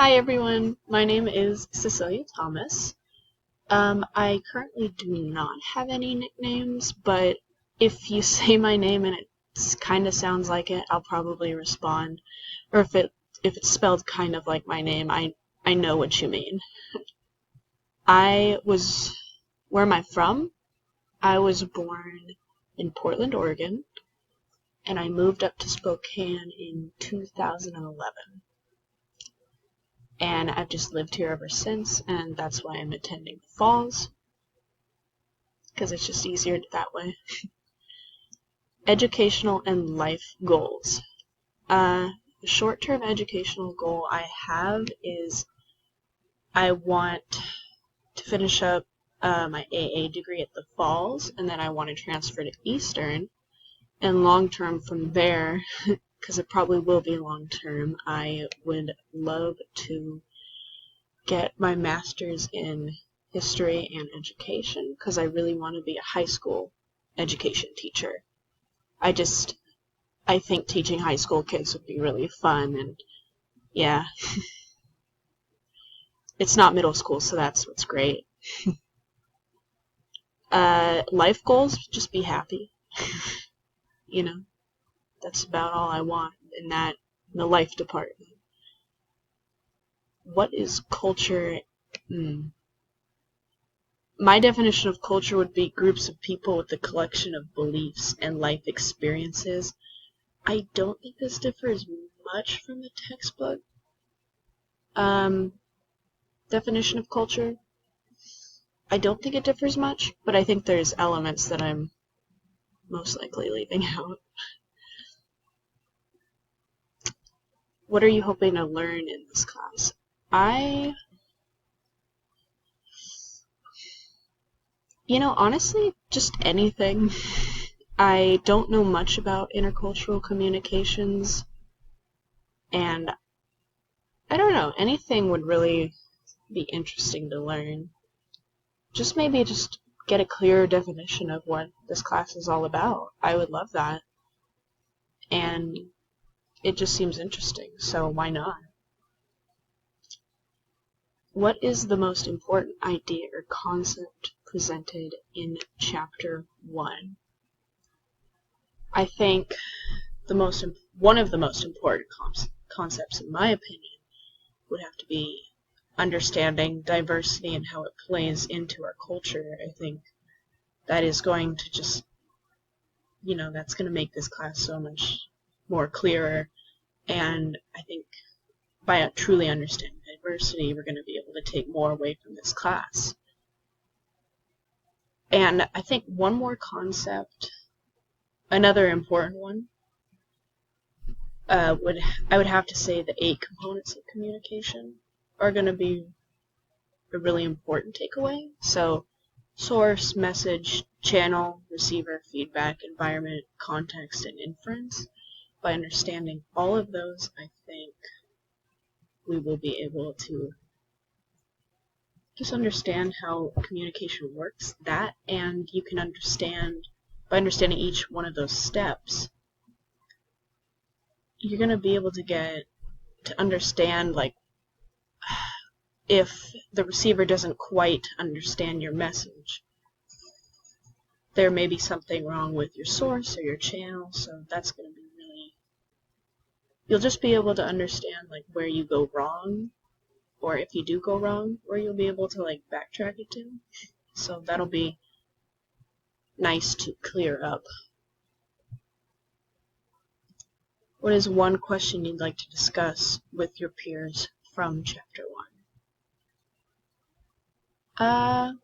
Hi everyone, my name is Cecilia Thomas. I currently do not have any nicknames, but if you say my name and it kind of sounds like it, I'll probably respond. Or if it's spelled kind of like my name, I know what you mean. Where am I from? I was born in Portland, Oregon, and I moved up to Spokane in 2011. And I've just lived here ever since, and that's why I'm attending the falls, because it's just easier that way. Educational and life goals. The short-term educational goal I have is I want to finish up my AA degree at the falls, and then I want to transfer to Eastern. And long-term from there, because it probably will be long-term, I would love to get my master's in history and education because I really want to be a high school education teacher. I think teaching high school kids would be really fun, and yeah. It's not middle school, so that's what's great. Life goals, just be happy. You know, that's about all I want in the life department. What is culture? My definition of culture would be groups of people with a collection of beliefs and life experiences. I don't think this differs much from the textbook definition of culture. I don't think it differs much, but I think there's elements that I'm most likely leaving out. What are you hoping to learn in this class? Honestly, just anything. I don't know much about intercultural communications, and I don't know, anything would really be interesting to learn. Maybe get a clearer definition of what this class is all about. I would love that. And it just seems interesting, so why not? What is the most important idea or concept presented in Chapter 1? I think one of the most important concepts, in my opinion, would have to be understanding diversity and how it plays into our culture. I think that is going to that's going to make this class so much more clearer, and I think by truly understanding diversity, we're going to be able to take more away from this class. And I think one more concept, another important one, I would have to say the 8 components of communication are going to be a really important takeaway. So source, message, channel, receiver, feedback, environment, context, and inference. By understanding all of those, I think we will be able to just understand how communication works. And you can understand, by understanding each one of those steps, you're going to be able to understand, like, if the receiver doesn't quite understand your message, there may be something wrong with your source or your channel, so that's going to be you'll just be able to understand, like, where you go wrong, or if you do go wrong, where you'll be able to, like, backtrack it to. So that'll be nice to clear up. What is one question you'd like to discuss with your peers from Chapter 1?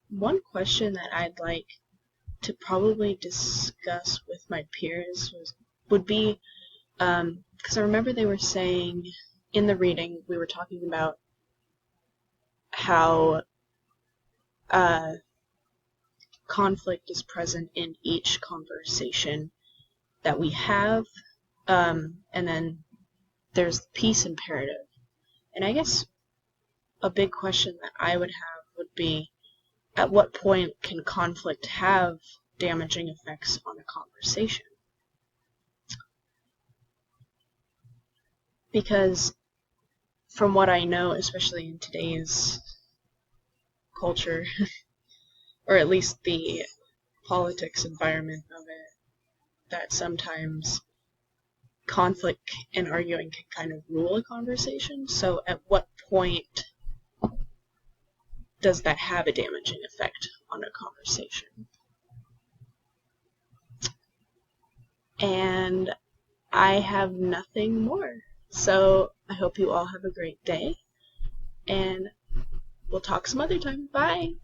One question that I'd like to probably discuss with my peers would be, because I remember they were saying in the reading, we were talking about how conflict is present in each conversation that we have, and then there's the peace imperative. And I guess a big question that I would have would be, at what point can conflict have damaging effects on a conversation? because from what I know, especially in today's culture, or at least the politics environment of it, that sometimes conflict and arguing can kind of rule a conversation. So at what point does that have a damaging effect on a conversation? And I have nothing more. So I hope you all have a great day, and we'll talk some other time. Bye!